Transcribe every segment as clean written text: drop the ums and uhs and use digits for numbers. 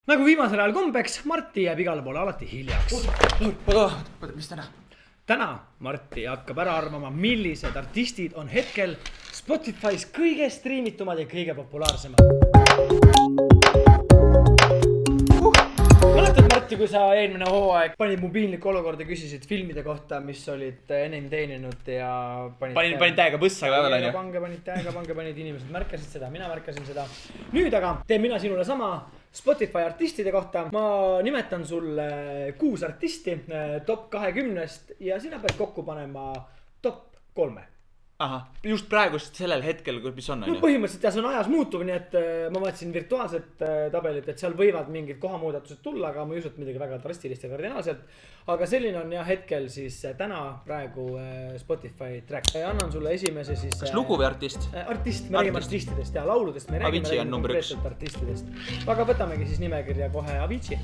Nagu viimasel ajal kombeks, Martti jääb igale poole alati hiljaks. Mis täna? Täna Martti hakkab ära arvama, millised artistid on hetkel Spotify's kõige striimitumad ja kõige populaarsemad. Mäletad, Martti, kui sa eelmine hooaeg panid mobiilniku olukorda, küsisid filmide kohta, mis olid enim teeninud ja Panin täiega põssa ka veel, panid inimesed märkasid seda, mina märkasin seda. Nüüd aga teen mina sinule sama Spotify artistide kohta. Ma nimetan sulle 6 artisti top 20-st ja sina pead kokku panema top 3. Aha, just praegust sellel hetkel, mis on? No, põhimõtteliselt ja see on ajas muutuv, nii et ma vaatasin virtuaalset tabelit, et seal võivad mingid kohamuudatused tulla, aga ma ei usu, et midagi väga drastilist ja kardinaalselt. Aga selline on ja hetkel siis täna praegu Spotify track. Annan sulle esimese siis... Kas lugu või artist? Artist, me räägime artistidest ja lauludest, me räägime konkreetselt artistidest. Aga võtamegi siis nimekirja kohe Avicii.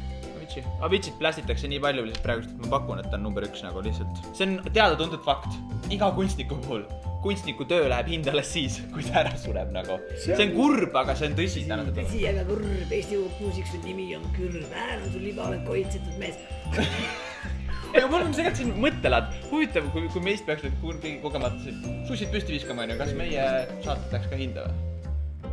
Aviciit plästitakse nii palju lihtsalt praegust, et ma pakun, et ta on number 1 nagu lihtsalt. See on teada-tuntud fakt. Iga kunstniku puhul. Kunstniku töö läheb hind alles siis, kui ta ära sureb nagu. See on kurb, aga see on tõsi. Tõsi, aga kurb. Eesti muusik, su nimi on kurb. On sul liba, oled koitsetud mees. Ega mul on tegelikult siin mõttelad. Huvitav, kui meist peaks kõigi kogemata sussid püsti viskama, kas meie saated läks ka hinda või?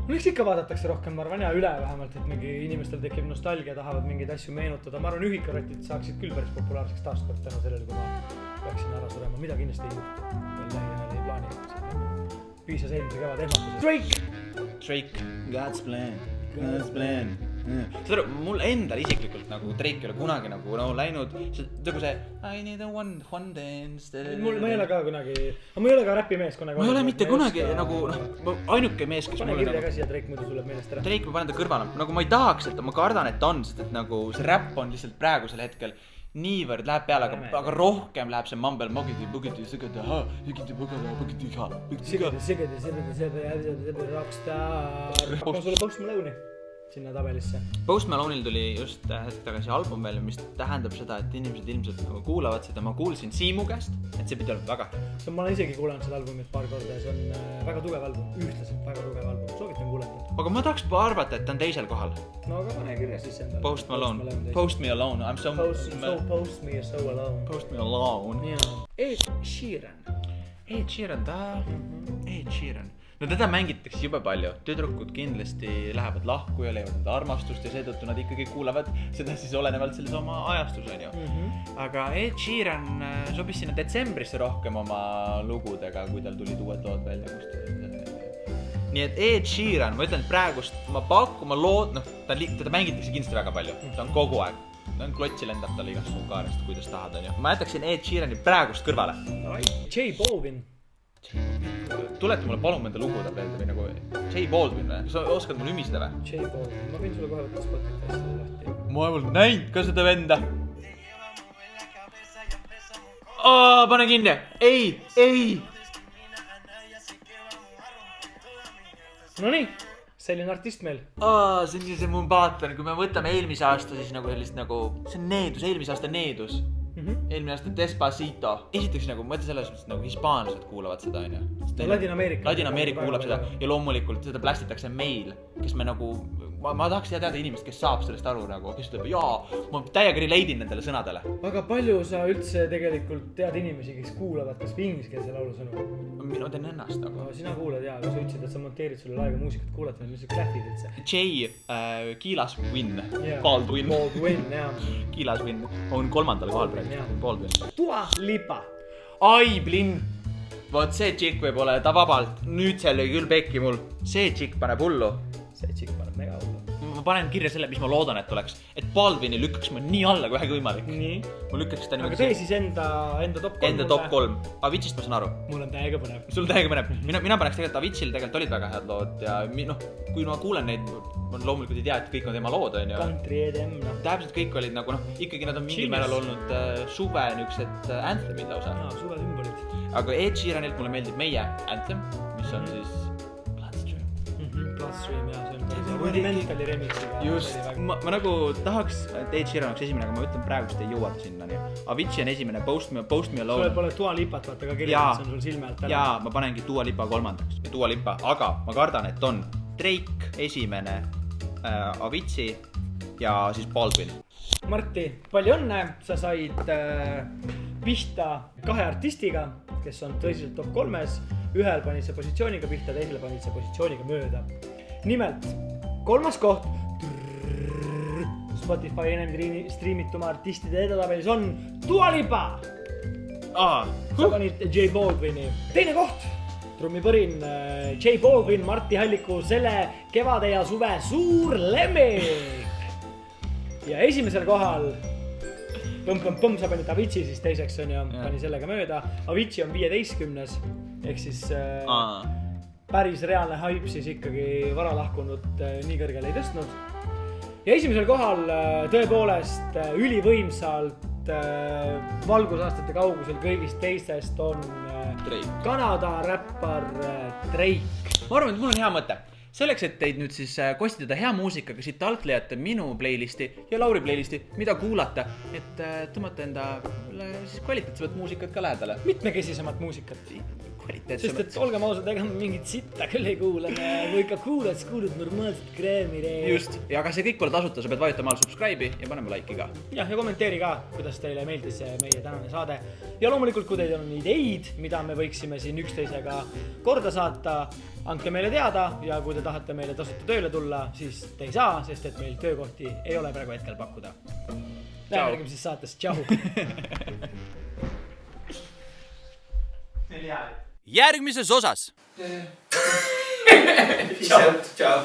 Miks ikka vaadatakse rohkem, ma arvan, ja üle vähemalt, et mingi inimestel tekib nostalgia, tahavad mingeid asju meenutada. Ma arvan, ühikarotid saaksid küll päris populaarseks taaskord tänu sellele, kui ma peaksin ära surema. Mida kindlasti ei juhtu. Veel lähiajal ei plaani. Piisas eelmise kevad ehmatusest. Drake. God's plan. Seda mul endal isiklikult nagu Drake ei ole kunagi nagu läinud. See I need a one dance. Ma ei ole ka kunagi, ma ei ole ka räpimees kunagi. Ma ei ole mitte kunagi nagu ainuke mees, kes pane kirja ka siia Drake, muidu sulle meelest ära. Drake ma panen ta kõrvale, nagu ma ei tahaks, et ma kardan, et ta on, sest et nagu see räpp on lihtsalt praegusel hetkel niivõrd läheb peale, aga rohkem läheb see mumble mogidi, bugidi, sõgede, rockstar. Pakun sulle Post Malone'i sinna tabelisse. Post Malone'il tuli just hetk tagasi album välja, mis tähendab seda, et inimesed ilmselt kuulavad seda. Ma kuulsin Siimu käest, et see pidi olema väga. Ma olen isegi kuulanud seda albumit paar korda ja see on väga tugev album, ühtlaselt väga tugev album. Soovitan kuulata. Aga ma tahaks arvata, et ta on teisel kohal. No aga pane kirja siis endale. Post Malone. Post me alone. I'm so... Post me so alone. Post me alone. Ed Sheeran. Ed Sheeran. No teda mängitakse jube palju. Tüdrukud kindlasti lähevad lahku ja leiavad enda armastust ja seetõttu nad ikkagi kuulavad seda siis olenevalt selles oma ajastus on ju. Aga Ed Sheeran sobis sinna detsembrisse rohkem oma lugudega, kui tal tulid uued lood välja. Nii et Ed Sheeran, ma ütlen, et praegust ma pakun, teda mängitakse kindlasti väga palju. Ta on kogu aeg. Ta on klotsi lendab tal igast kaarest, kuidas tahad on ju. Ma jätaksin Ed Sheerani praegust kõrvale. J Balvin. Tuleta mulle palun enda lugu ta pealt või nagu J Balvin või? Sa oskad mul ümiseda või? J Balvin, ma võin sulle kohe võtta Spotify'st seda lahti. Ma ei olnud näinud ka seda venda. Pane kinni. Ei. Nonii, selline artist meil. See on mu vaatan, kui me võtame eelmise aasta siis nagu sellist nagu, see on needus, eelmise aasta needus. Eelmine aasta Despacito. Esiteks nagu, mõtle selles mõttes nagu hispaanlased kuulavad seda, on ju. Ladina-Ameerika kuulab seda ja loomulikult seda plästitakse meil, kes me nagu, ma tahaks teada inimest, kes saab sellest aru nagu, kes ütleb, ma täiega relate'in nendele sõnadele. Aga palju sa üldse tegelikult tead inimesi, kes kuulavad kas ingliskeelse laulu sõnu? Mina teen ennast nagu. Sina kuulad ja, kui sa ütlesid, et sa monteerid sulle laega muusikat kuulata, mis sa klähvid üldse? J, Kiilas Win, Baldwin, Kiilas Win on 3. kohal praegu, Baldwin. Dua Lipa. Ai, blin. Võt see tšikk võib ole, ta vabalt. Nüüd see oli küll pekki mul. See tšikk paneb hullu. See tšikk paneb mega hullu. Ma panen kirja selle, mis ma loodan, et oleks. Et Baldwini lükkaks ma nii alla, kui vähegi võimalik. Nii. Ma lükkaks ta niimoodi. Aga tee siis enda top 3. Enda top 3. Aviciist ma saan aru. Mul on täiega põnev. Sul täiega põnev. Mina paneks tegelikult Avicil tegelikult olid väga head lood ja kui ma kuulen neid, ma loomulikult ei tea, et kõik on tema lood, on ju. Country EDM, Täpselt kõik olid nagu, ikkagi nad on mingil määral olnud suve niuksed anthemid lausa. Suve sümbolid. Aga Ed Sheeranilt mulle meeldib meie anthem, mis on siis Bloodstream ja see on Rudimentali remixiga. Just, ma nagu tahaks, et Ed Sheeran oleks esimene, aga ma ütlen praegust ei jõuata sinna. Avicii on esimene, Post Me Alone. Sul pole Dua Lipat, vaata ka kirja, et see on sul silme alt ära. Jaa, ma panengi Dua Lipa 3. Dua Lipa, aga ma kardan, et on Drake esimene, Avicii ja siis Baldwin. Martti, palju õnne, sa said pihta 2 artistiga, kes on tõsiselt top 3-s. Ühel panid see positsiooniga pihta, teisele panid see positsiooniga mööda. Nimelt, 3. koht Spotify enam striimituma artistide edetabelis on Dua Lipa. Sa panid J Baldwini. Teine koht, trummipõrin J Baldwin, Martti Halliku selle kevade ja suve suur lemmik. Ja esimesel kohal sa panid Avicii, siis teiseks on ja pani sellega mööda. Avicii on 15. Ehk siis päris reaalne hype siis ikkagi varalahkunud nii kõrgele ei tõstnud. Ja esimesel kohal tõepoolest ülivõimsalt valgusaastate kaugusel kõigist teistest on Drake. Kanada räppar Drake. Ma arvan, et mul on hea mõte. Selleks, et teid nüüd siis kostitada hea muusikaga siit alt leiate minu playlisti ja Lauri playlisti, mida kuulata, et tõmmata enda siis kvaliteetsemat muusikat ka lähedale. Mitmekesisemat muusikat. Kvaliteetsemat. Sest et olgem ausad, ega mingit sitta küll ei kuule. Või ikka kuuled normaalselt kreemi. Just, ja aga see kõik pole tasuta, sa pead vajutama all subscribe'i ja panema like'i ka. Ja kommenteeri ka, kuidas teile meeldis meie tänane saade. Ja loomulikult, kui teil on ideid, mida me võiksime siin üksteisega korda saata, andke meile teada ja kui te tahate meile tasuta tööle tulla, siis te ei saa, sest et meil töökohti ei ole praegu hetkel pakkuda. Räägime siis saates. Tšau! Järgmises osas. Ciao.